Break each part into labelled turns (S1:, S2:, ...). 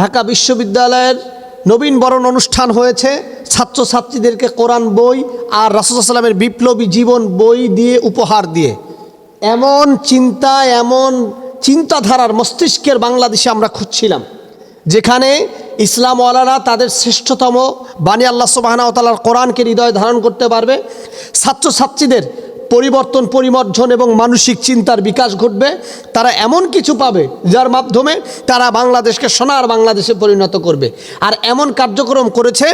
S1: ঢাকা বিশ্ববিদ্যালয়ের নবীনবরণ অনুষ্ঠান হয়েছে। ছাত্রছাত্রীদেরকে কোরআন বই আর রাসূল সাল্লাল্লাহু আলাইহি ওয়াসাল্লামের বিপ্লবী জীবন বই দিয়ে উপহার দিয়ে এমন চিন্তাধারার মস্তিষ্কের বাংলাদেশে আমরা খুঁজছিলাম, যেখানে ইসলামওয়ালারা তাদের শ্রেষ্ঠতম বাণী আল্লাহ সুবহানাহু ওয়া তাআলার কোরআনকে হৃদয়ে ধারণ করতে পারবে। ছাত্রছাত্রীদের পরিবর্তন, পরিমার্জন এবং মানসিক চিন্তার বিকাশ ঘটবে। তারা এমন কিছু পাবে যার মাধ্যমে তারা বাংলাদেশকে সোনার বাংলাদেশে পরিণত করবে। আর এমন কার্যক্রম করেছে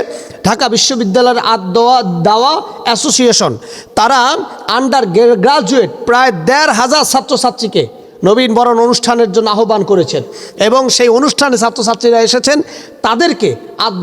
S1: ঢাকা বিশ্ববিদ্যালয়ের দাওয়া অ্যাসোসিয়েশন। তারা আন্ডার গ্রাজুয়েট প্রায় ১৫০০ ছাত্রছাত্রীকে নবীনবরণ অনুষ্ঠানের জন্য আহ্বান করেছেন এবং সেই অনুষ্ঠানে ছাত্রছাত্রীরা এসেছেন। তাদেরকে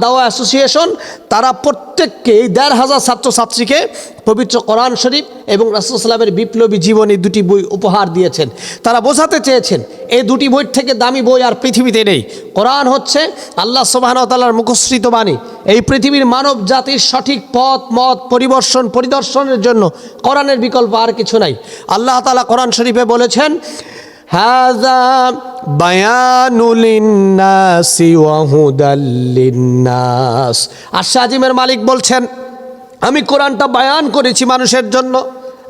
S1: দাওয়া অ্যাসোসিয়েশন তারা প্রত্যেককে ১৫০০ ছাত্রছাত্রীকে পবিত্র কোরআন শরীফ এবং রাসূল সাল্লাল্লাহু আলাইহি ওয়াসাল্লামের বিপ্লবী জীবনী দুটি বই উপহার দিয়েছেন। তারা বোঝাতে চেয়েছেন এই দুটি বই থেকে দামি বই আর পৃথিবীতে নেই। কোরআন হচ্ছে আল্লাহ সুবহানাহু ওয়া তাআলার মুখশ্রিত বাণী। এই পৃথিবীর মানব জাতির সঠিক পথ মত পরিদর্শনের জন্য কোরআনের বিকল্প আর কিছু নাই। আল্লাহ তাআলা কোরআন শরীফে বলেছেন, হাযা বায়ানুল লিন্নাসি ওয়া হুদাল লিন্নাস। আরশ আজিমের মালিক বলছেন, আমি কোরআনটা বায়ান করেছি মানুষের জন্য।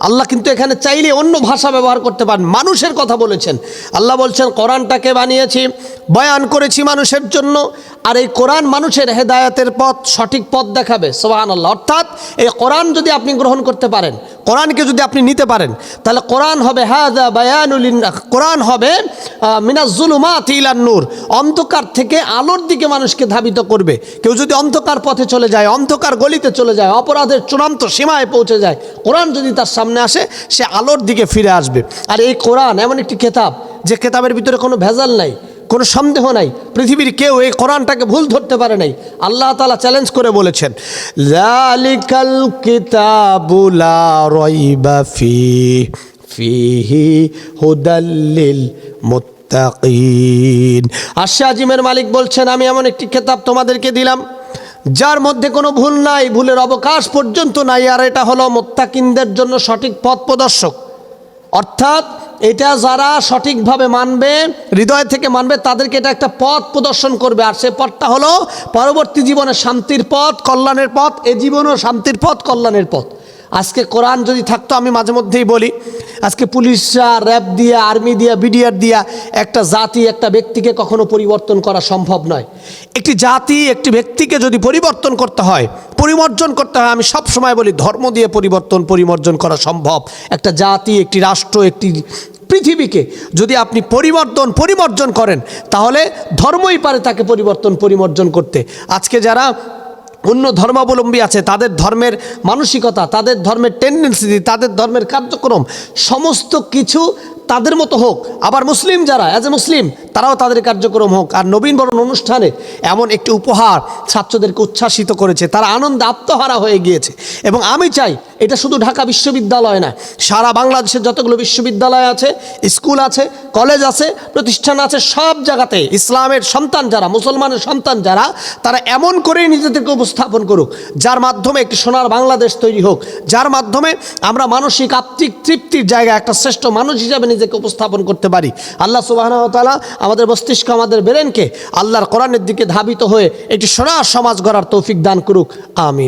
S1: আল্লাহ কিন্তু এখানে চাইলে অন্য ভাষা ব্যবহার করতে পারেন, মানুষের কথা বলেছেন। আল্লাহ বলছেন কোরআনটাকে বানিয়েছি, বয়ান করেছি মানুষের জন্য। আর এই কোরআন মানুষের হেদায়েতের পথ, সঠিক পথ দেখাবে। সুবহানাল্লাহ। অর্থাৎ এই কোরআন যদি আপনি গ্রহণ করতে পারেন, কোরআনকে যদি আপনি নিতে পারেন, তাহলে কোরআন হবে হাযা বায়ানুল লিন্নাস, কোরআন হবে মিনাজ যুলুমাতি ইলান নূর, অন্ধকার থেকে আলোর দিকে মানুষকে ধাবিত করবে। কেউ যদি অন্ধকার পথে চলে যায়, অন্ধকার গলিতে চলে যায়, অপরাধের চূড়ান্ত সীমায় পৌঁছে যায়, কোরআন যদি তার সামনে আসে, সে আলোর দিকে ফিরে আসবে। আর এই কোরআন এমন একটি কিতাব যে কিতাবের ভিতরে কোনো ভেজাল নাই, কোনো সন্দেহ নাই। পৃথিবীর কেউ এই কোরআনটাকে ভুল ধরতে পারে নাই। আল্লাহ তাআলা চ্যালেঞ্জ করে বলেছেন, যালিকাল কিতাবু লা রাইবা ফিহি হুদাল লিল মুত্তাকিন। আরশ আজিমের মালিক বলছেন, আমি এমন একটি কিতাব তোমাদেরকে দিলাম যার মধ্যে কোনো ভুল নাই, ভুলের অবকাশ পর্যন্ত নাই। আর এটা হলো মুত্তাকিনদের জন্য সঠিক পথ প্রদর্শক। অর্থাৎ এটা যারা সঠিকভাবে মানবে, হৃদয় থেকে মানবে, তাদেরকে এটা একটা পথ প্রদর্শন করবে। আর সে পথটা হলো পরবর্তী জীবনে শান্তির পথ, কল্যাণের পথ। এ জীবনও শান্তির পথ, কল্যাণের পথ। আজকে কোরআন যদি থাকতো, আমি মাঝে মধ্যেই বলি, আজকে পুলিশরা, র্যাব দিয়া, আর্মি দিয়া, বিডিআর দিয়া একটা জাতি, একটা ব্যক্তিকে কখনো পরিবর্তন করা সম্ভব নয়। একটি জাতি, একটি ব্যক্তিকে যদি পরিবর্তন করতে হয়, পরিমার্জন করতে হয়, আমি সব সময় বলি ধর্ম দিয়ে পরিমার্জন করা সম্ভব। একটা জাতি, একটি রাষ্ট্র, একটি পৃথিবীকে যদি আপনি পরিমার্জন করেন, তাহলে ধর্মই পারে তাকে পরিমার্জন করতে। আজকে যারা অন্য ধর্মাবলম্বী আছে, তাদের ধর্মের মানসিকতা, তাদের ধর্মের টেন্ডেন্সি, তাদের ধর্মের কার্যক্রম সমস্ত কিছু তাদের মতো হোক। আবার মুসলিম যারা, অ্যাজ এ মুসলিম, তারাও তাদের কার্যক্রম হোক। আর নবীনবরণ অনুষ্ঠানে এমন একটি উপহার ছাত্রদেরকে উচ্ছ্বাসিত করেছে, তারা আনন্দে আত্মহারা হয়ে গিয়েছে। এবং আমি চাই এটা শুধু ঢাকা বিশ্ববিদ্যালয় না, সারা বাংলাদেশের যতগুলো বিশ্ববিদ্যালয় আছে, স্কুল আছে, কলেজ আছে, প্রতিষ্ঠান আছে, সব জায়গাতে ইসলামের সন্তান যারা, মুসলমানের সন্তান যারা, তারা এমন করেই নিজেদেরকে উপস্থাপন করুক যার মাধ্যমে একটি সোনার বাংলাদেশ তৈরি হোক, যার মাধ্যমে আমরা মানসিক আত্মিক তৃপ্তির জায়গায় একটা শ্রেষ্ঠ মানুষ হিসাবে নিজেকে উপস্থাপন করতে পারি। আল্লাহ সুবহানাহু ওয়া তাআলা আমাদের মস্তিষ্ক, আমাদের ব্রেনকে আল্লাহর কোরআনের দিকে ধাবিত হয়ে একটি সোনার সমাজ গড়ার তৌফিক দান করুক। আমিন।